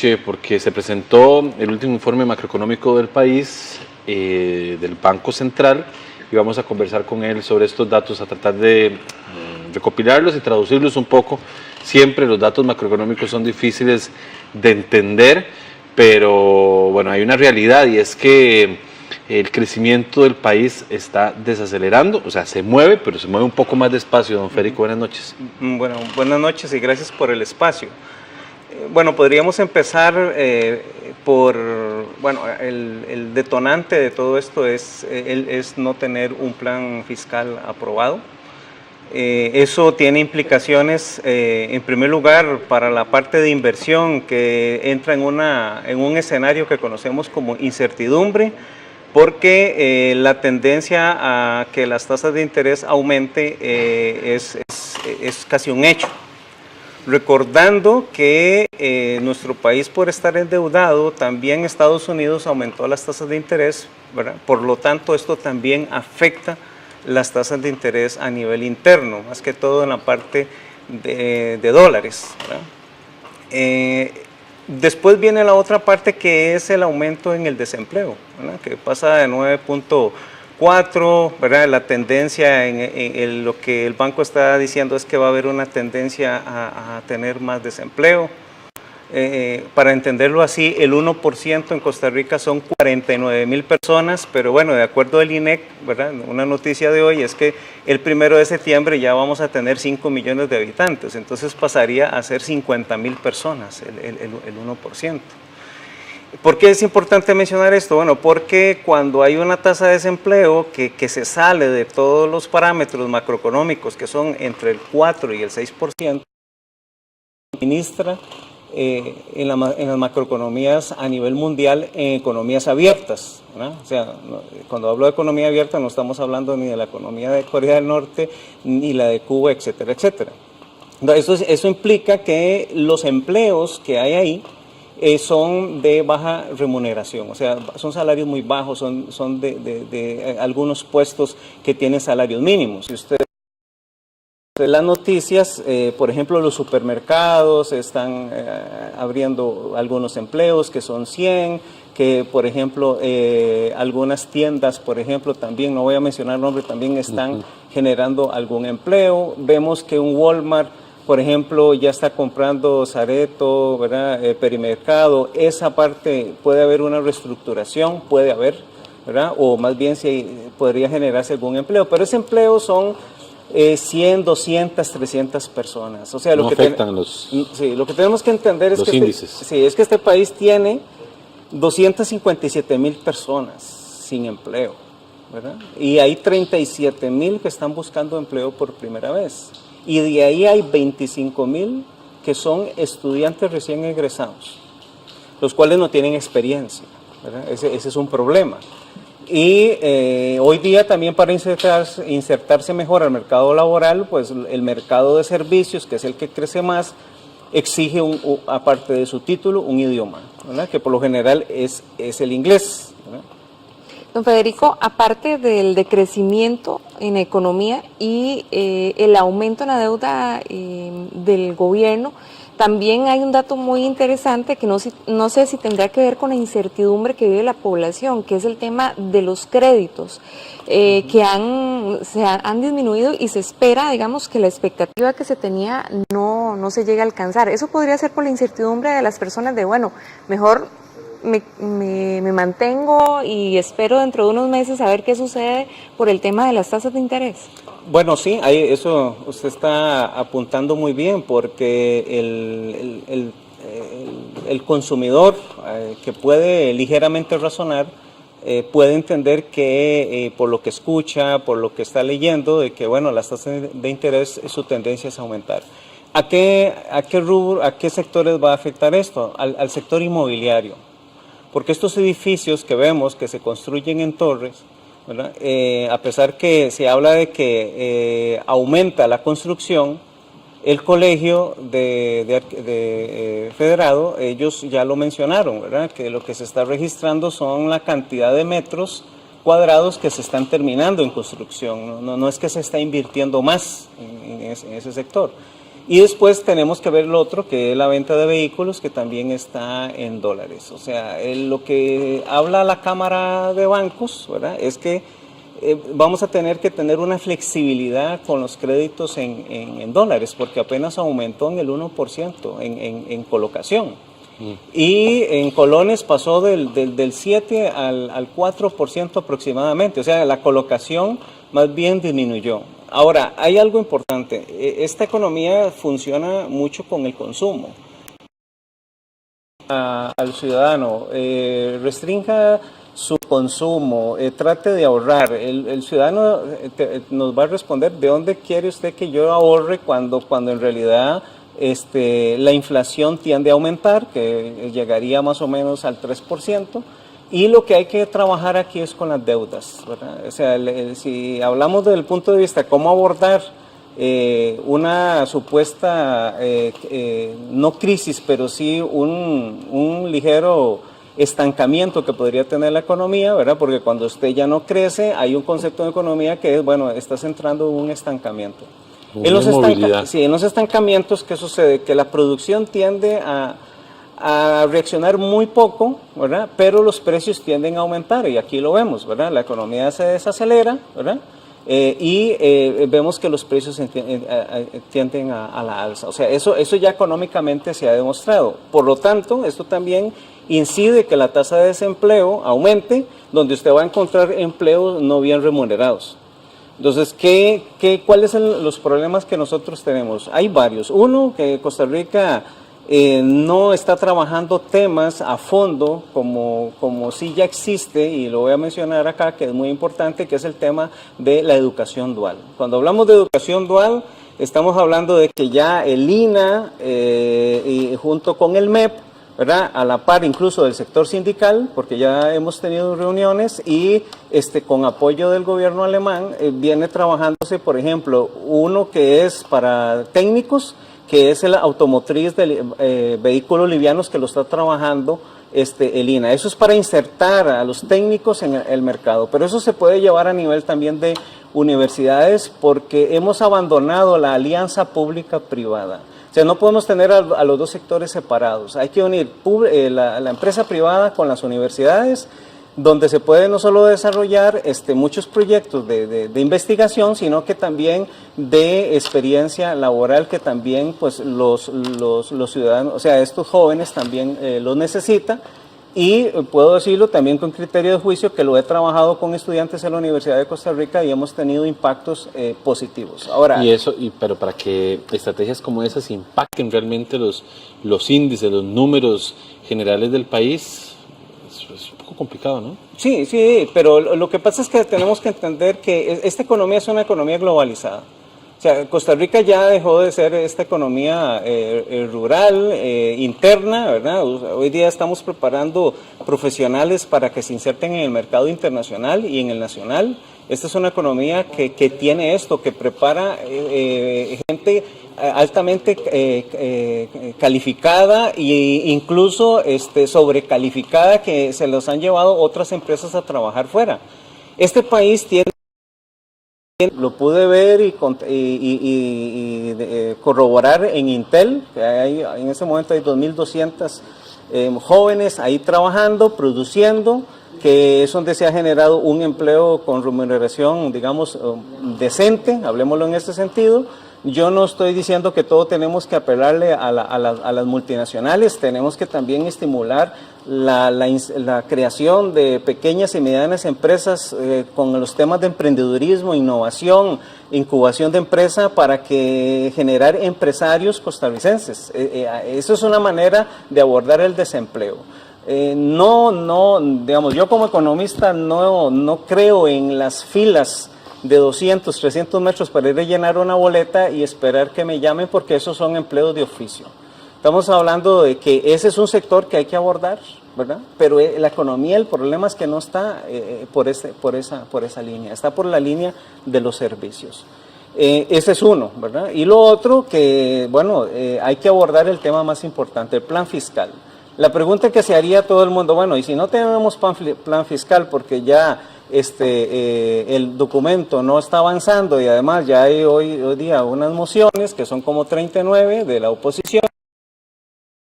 anoche porque se presentó el último informe macroeconómico del país, del Banco Central, y vamos a conversar con él sobre estos datos, a tratar de recopilarlos y traducirlos un poco. Siempre los datos macroeconómicos son difíciles de entender, pero bueno, hay una realidad y es que el crecimiento del país está desacelerando, o sea, se mueve, pero se mueve un poco más despacio. Don Federico, buenas noches. Bueno, buenas noches y gracias por el espacio. Bueno, podríamos empezar por, bueno, el detonante de todo esto es no tener un plan fiscal aprobado. Eso tiene implicaciones, en primer lugar, para la parte de inversión que entra en un escenario que conocemos como incertidumbre, porque la tendencia a que las tasas de interés aumente es casi un hecho. Recordando que nuestro país, por estar endeudado, también Estados Unidos aumentó las tasas de interés, ¿verdad? Por lo tanto, esto también afecta las tasas de interés a nivel interno, más que todo en la parte de dólares, ¿verdad? Después viene la otra parte, que es el aumento en el desempleo, ¿verdad? Que pasa de 9.4, ¿verdad? La tendencia en lo que el banco está diciendo es que va a haber una tendencia a tener más desempleo. Para entenderlo así, el 1% en Costa Rica son 49.000 personas, pero bueno, de acuerdo al INEC, ¿verdad? Una noticia de hoy es que el 1 de septiembre ya vamos a tener 5 millones de habitantes, entonces pasaría a ser 50.000 personas, el 1%. ¿Por qué es importante mencionar esto? Bueno, porque cuando hay una tasa de desempleo que se sale de todos los parámetros macroeconómicos, que son entre el 4 y el 6%, administra en las macroeconomías a nivel mundial en economías abiertas, ¿verdad? O sea, cuando hablo de economía abierta no estamos hablando ni de la economía de Corea del Norte, ni la de Cuba, etcétera, etcétera. Entonces, eso implica que los empleos que hay ahí son de baja remuneración, o sea, son salarios muy bajos, son de algunos puestos que tienen salarios mínimos. Si usted las noticias, por ejemplo, los supermercados están abriendo algunos empleos que son 100, que por ejemplo algunas tiendas, por ejemplo, también, no voy a mencionar nombres, también están generando algún empleo. Vemos que un Walmart, por ejemplo, ya está comprando Sareto, ¿verdad? Perimercado. Esa parte puede haber una reestructuración, puede haber, ¿verdad? O más bien podría generarse algún empleo, pero ese empleo son 100, 200, 300 personas. O sea, no afectan sí, lo que tenemos que entender es los que índices. es que este país tiene 257.000 personas sin empleo, ¿verdad? Y hay 37.000 que están buscando empleo por primera vez. Y de ahí hay 25.000 que son estudiantes recién egresados, los cuales no tienen experiencia, ¿verdad? Ese es un problema. Y hoy día también, para insertarse mejor al mercado laboral, pues el mercado de servicios, que es el que crece más, exige, aparte de su título, un idioma, ¿verdad? Que por lo general es el inglés, ¿verdad? Don Federico, aparte del decrecimiento en economía y el aumento en la deuda del gobierno, también hay un dato muy interesante que no sé si tendrá que ver con la incertidumbre que vive la población, que es el tema de los créditos, que han disminuido y se espera, digamos, que la expectativa que se tenía no se llegue a alcanzar. Eso podría ser por la incertidumbre de las personas de, bueno, mejor me mantengo y espero dentro de unos meses a ver qué sucede por el tema de las tasas de interés. Bueno, sí, eso usted está apuntando muy bien, porque el consumidor que puede ligeramente razonar puede entender que por lo que escucha, por lo que está leyendo, de que bueno, las tasas de interés, su tendencia es aumentar. ¿A qué rubro, a qué sectores va a afectar esto? Al sector inmobiliario, porque estos edificios que vemos que se construyen en torres, ¿verdad? A pesar que se habla de que aumenta la construcción, el colegio federado, ellos ya lo mencionaron, ¿verdad? Que lo que se está registrando son la cantidad de metros cuadrados que se están terminando en construcción, no es que se está invirtiendo más en ese sector. Y después tenemos que ver lo otro, que es la venta de vehículos, que también está en dólares. O sea, lo que habla la Cámara de Bancos, ¿verdad?, es que vamos a tener que tener una flexibilidad con los créditos en dólares, porque apenas aumentó en el 1% en colocación. Y en colones pasó del 7 al 4% aproximadamente, o sea, la colocación más bien disminuyó. Ahora, hay algo importante, esta economía funciona mucho con el consumo. Al ciudadano, restrinja su consumo, trate de ahorrar. El ciudadano nos va a responder de dónde quiere usted que yo ahorre cuando en realidad la inflación tiende a aumentar, que llegaría más o menos al 3%, y lo que hay que trabajar aquí es con las deudas, ¿verdad? O sea, si hablamos desde el punto de vista de cómo abordar una supuesta, no crisis, pero sí un ligero estancamiento que podría tener la economía, ¿verdad? Porque cuando usted ya no crece, hay un concepto de economía que es, bueno, estás entrando en un estancamiento. En los estancamientos, ¿qué sucede? Que la producción tiende a reaccionar muy poco, ¿verdad? Pero los precios tienden a aumentar, y aquí lo vemos, ¿verdad? La economía se desacelera, ¿verdad? Vemos que los precios tienden a la alza. O sea, eso ya económicamente se ha demostrado. Por lo tanto, esto también incide que la tasa de desempleo aumente, donde usted va a encontrar empleos no bien remunerados. Entonces, ¿cuáles son los problemas que nosotros tenemos? Hay varios. Uno, que Costa Rica no está trabajando temas a fondo como sí ya existe, y lo voy a mencionar acá, que es muy importante, que es el tema de la educación dual. Cuando hablamos de educación dual, estamos hablando de que ya el INA, y junto con el MEP, ¿verdad?, a la par incluso del sector sindical, porque ya hemos tenido reuniones, y con apoyo del gobierno alemán viene trabajándose, por ejemplo, uno que es para técnicos, que es el automotriz de vehículos livianos, que lo está trabajando el INA. Eso es para insertar a los técnicos en el mercado, pero eso se puede llevar a nivel también de universidades, porque hemos abandonado la alianza pública-privada. O sea, no podemos tener a los dos sectores separados. Hay que unir la empresa privada con las universidades, donde se puede no solo desarrollar muchos proyectos de investigación, sino que también de experiencia laboral, que también pues los ciudadanos, o sea, estos jóvenes también los necesitan. Y puedo decirlo también con criterio de juicio, que lo he trabajado con estudiantes en la Universidad de Costa Rica y hemos tenido impactos positivos. Ahora, pero para que estrategias como esas impacten realmente los índices, los números generales del país, es un poco complicado, ¿no? Sí, pero lo que pasa es que tenemos que entender que esta economía es una economía globalizada. O sea, Costa Rica ya dejó de ser esta economía rural, interna, ¿verdad? Hoy día estamos preparando profesionales para que se inserten en el mercado internacional y en el nacional. Esta es una economía que tiene esto, que prepara gente altamente calificada e incluso sobrecalificada, que se los han llevado otras empresas a trabajar fuera. Este país tiene, lo pude ver y corroborar en Intel, que en ese momento hay 2.200 jóvenes ahí trabajando, produciendo, que es donde se ha generado un empleo con remuneración, digamos, decente, hablemoslo en este sentido. Yo no estoy diciendo que todo tenemos que apelarle a las multinacionales, tenemos que también estimular la creación de pequeñas y medianas empresas con los temas de emprendedurismo, innovación, incubación de empresa, para que generar empresarios costarricenses. Eso es una manera de abordar el desempleo. Digamos, yo como economista no creo en las filas de 200, 300 metros para ir a llenar una boleta y esperar que me llamen, porque esos son empleos de oficio. Estamos hablando de que ese es un sector que hay que abordar, ¿verdad? Pero la economía, el problema es que no está por esa línea, está por la línea de los servicios. Ese es uno, ¿verdad? Y lo otro, que bueno, hay que abordar el tema más importante, el plan fiscal. La pregunta que se haría todo el mundo, bueno, y si no tenemos plan fiscal, porque ya el documento no está avanzando y además ya hay hoy día unas mociones que son como 39 de la oposición,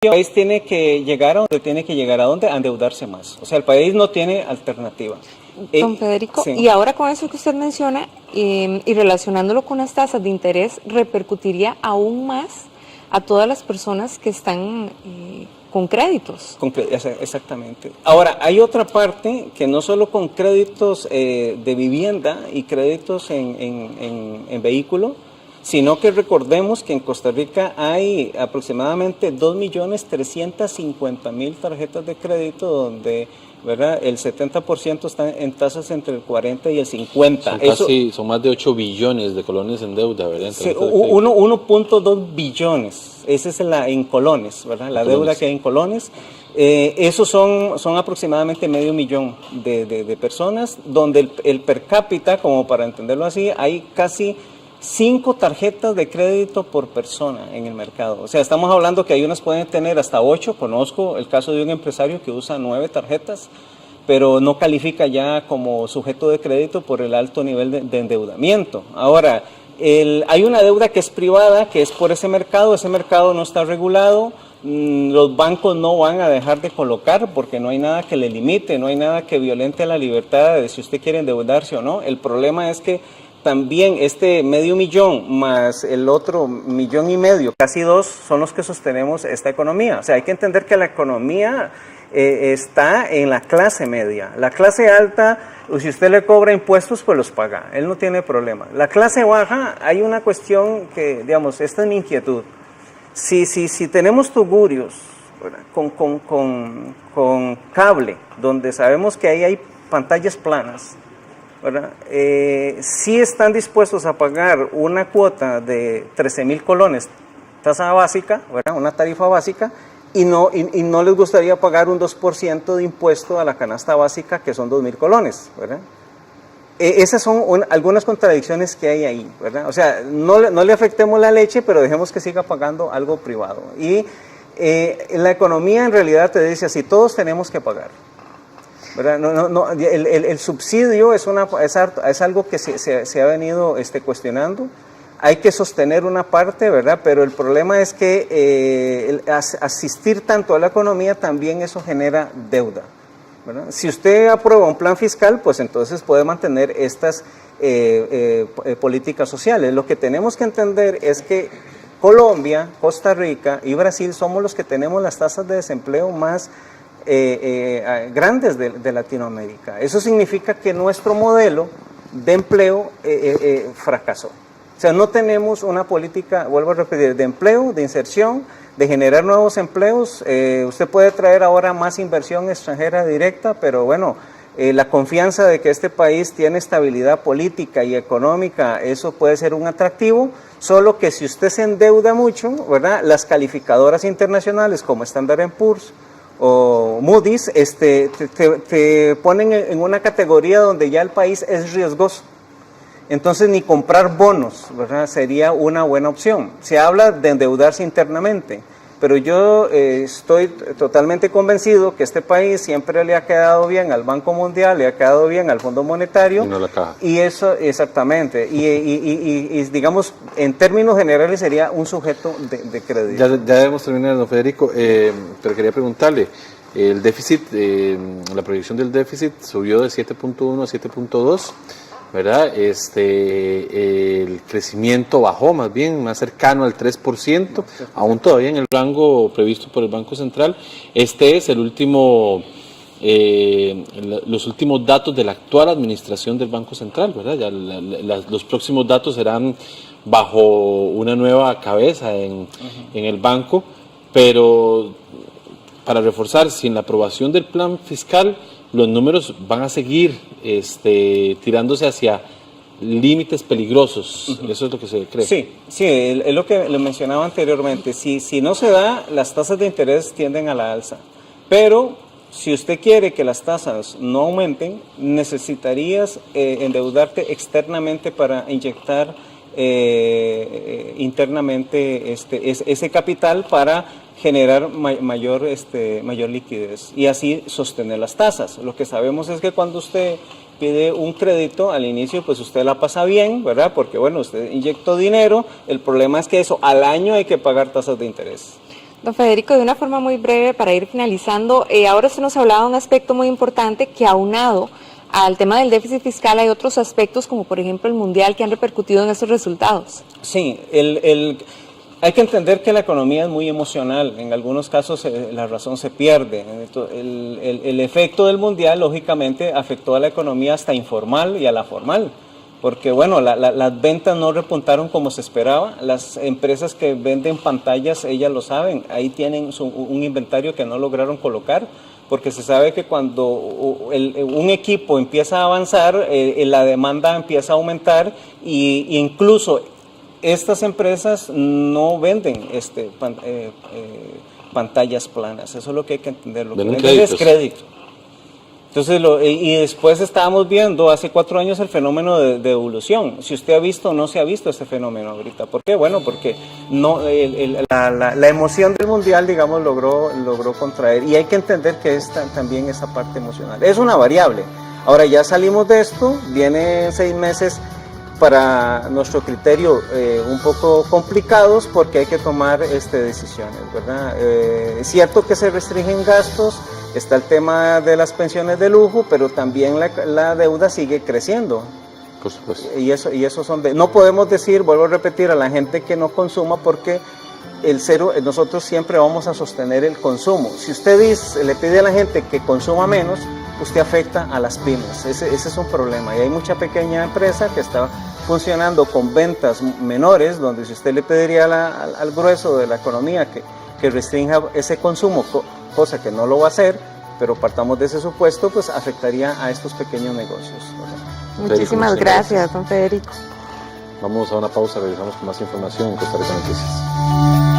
el país tiene que llegar a donde tiene que llegar, ¿a dónde? A endeudarse más. O sea, el país no tiene alternativa. Don Federico, Sí. y ahora con eso que usted menciona y relacionándolo con las tasas de interés, repercutiría aún más a todas las personas que están con créditos. Exactamente. Ahora, hay otra parte que no solo con créditos de vivienda y créditos en vehículo, sino que recordemos que en Costa Rica hay aproximadamente 2.350.000 tarjetas de crédito donde, ¿verdad?, el 70% están en tasas entre el 40 y el 50. Son más de 8 billones de colones en deuda, ¿verdad? Sí, 1.2 billones, ese es en colones, ¿verdad? La deuda que hay en colones. Esos son aproximadamente 500.000 de personas, donde el per cápita, como para entenderlo así, hay casi 5 tarjetas de crédito por persona en el mercado. O sea, estamos hablando que hay unas pueden tener hasta 8, conozco el caso de un empresario que usa 9 tarjetas, pero no califica ya como sujeto de crédito por el alto nivel de endeudamiento. Ahora, hay una deuda que es privada, que es por ese mercado no está regulado, los bancos no van a dejar de colocar porque no hay nada que le limite, no hay nada que violente la libertad de si usted quiere endeudarse o no. El problema es que también 500.000 más el otro 1,5 millones, casi 2, son los que sostenemos esta economía. O sea, hay que entender que la economía está en la clase media. La clase alta, si usted le cobra impuestos, pues los paga, él no tiene problema. La clase baja, hay una cuestión que, digamos, esta es mi inquietud. Si tenemos tugurios con cable, donde sabemos que ahí hay pantallas planas, ¿verdad? Sí están dispuestos a pagar una cuota de 13.000 colones, tasa básica, ¿verdad?, una tarifa básica, y no les gustaría pagar un 2% de impuesto a la canasta básica, que son 2.000 colones, ¿verdad? Esas son algunas contradicciones que hay ahí, ¿verdad? O sea, no le afectemos la leche, pero dejemos que siga pagando algo privado. Y la economía en realidad te dice así, todos tenemos que pagar, ¿verdad? El subsidio es algo que se ha venido cuestionando. Hay que sostener una parte, ¿verdad? Pero el problema es que asistir tanto a la economía también eso genera deuda, ¿verdad? Si usted aprueba un plan fiscal, pues entonces puede mantener estas políticas sociales. Lo que tenemos que entender es que Colombia, Costa Rica y Brasil somos los que tenemos las tasas de desempleo más grandes de Latinoamérica. Eso significa que nuestro modelo de empleo fracasó. O sea, no tenemos una política, vuelvo a repetir, de empleo, de inserción, de generar nuevos empleos. Usted puede traer ahora más inversión extranjera directa, pero bueno, la confianza de que este país tiene estabilidad política y económica, eso puede ser un atractivo, solo que si usted se endeuda mucho, ¿verdad?, las calificadoras internacionales como Standard & Poor's o Moody's te ponen en una categoría donde ya el país es riesgoso. Entonces ni comprar bonos, ¿verdad?, sería una buena opción. Se habla de endeudarse internamente, pero yo estoy totalmente convencido que este país siempre le ha quedado bien al Banco Mundial, le ha quedado bien al Fondo Monetario. Y no la caja. Y eso, exactamente, y digamos, en términos generales sería un sujeto de crédito. Ya debemos terminar, don Federico, pero quería preguntarle, el déficit, la proyección del déficit subió de 7.1 a 7.2, ¿verdad? El crecimiento bajó más bien, más cercano al 3%, aún todavía en el rango previsto por el Banco Central. Este es el último, los últimos datos de la actual administración del Banco Central, ¿verdad? Ya los próximos datos serán bajo una nueva cabeza en el banco, pero para reforzar, sin la aprobación del plan fiscal, los números van a seguir tirándose hacia límites peligrosos. Eso es lo que se cree. Sí, es lo que le mencionaba anteriormente. Si no se da, las tasas de interés tienden a la alza. Pero si usted quiere que las tasas no aumenten, necesitarías endeudarte externamente para inyectar internamente ese capital para generar mayor liquidez y así sostener las tasas. Lo que sabemos es que cuando usted pide un crédito, al inicio pues usted la pasa bien, ¿verdad? Porque bueno, usted inyectó dinero, el problema es que eso al año hay que pagar tasas de interés. Don Federico, de una forma muy breve para ir finalizando, ahora usted nos hablaba de un aspecto muy importante que aunado al tema del déficit fiscal hay otros aspectos como por ejemplo el mundial que han repercutido en estos resultados. Sí, hay que entender que la economía es muy emocional, en algunos casos la razón se pierde. El efecto del mundial lógicamente afectó a la economía hasta informal y a la formal. Porque bueno, las ventas no repuntaron como se esperaba, las empresas que venden pantallas, ellas lo saben, ahí tienen un inventario que no lograron colocar, porque se sabe que cuando un equipo empieza a avanzar, la demanda empieza a aumentar y incluso estas empresas no venden pantallas planas, eso es lo que hay que entender, lo que venden es crédito. Entonces, y después estábamos viendo hace 4 años el fenómeno de devolución. Si usted ha visto o no se ha visto ese fenómeno ahorita. ¿Por qué? Bueno, porque no, la emoción del mundial, digamos, logró contraer. Y hay que entender que es también esa parte emocional. Es una variable. Ahora ya salimos de esto, vienen 6 meses para nuestro criterio un poco complicados porque hay que tomar decisiones, ¿verdad? Es cierto que se restringen gastos. Está el tema de las pensiones de lujo, pero también la deuda sigue creciendo. Por supuesto. Y eso no podemos decir, vuelvo a repetir, a la gente que no consuma porque nosotros siempre vamos a sostener el consumo. Si usted le pide a la gente que consuma menos, usted afecta a las pymes. Ese es un problema. Y hay mucha pequeña empresa que está funcionando con ventas menores, donde si usted le pediría al grueso de la economía que restrinja ese consumo, cosa que no lo va a hacer, pero partamos de ese supuesto, pues afectaría a estos pequeños negocios. Muchísimas gracias, don Federico. Vamos a una pausa, regresamos con más información en Costa Rica Noticias.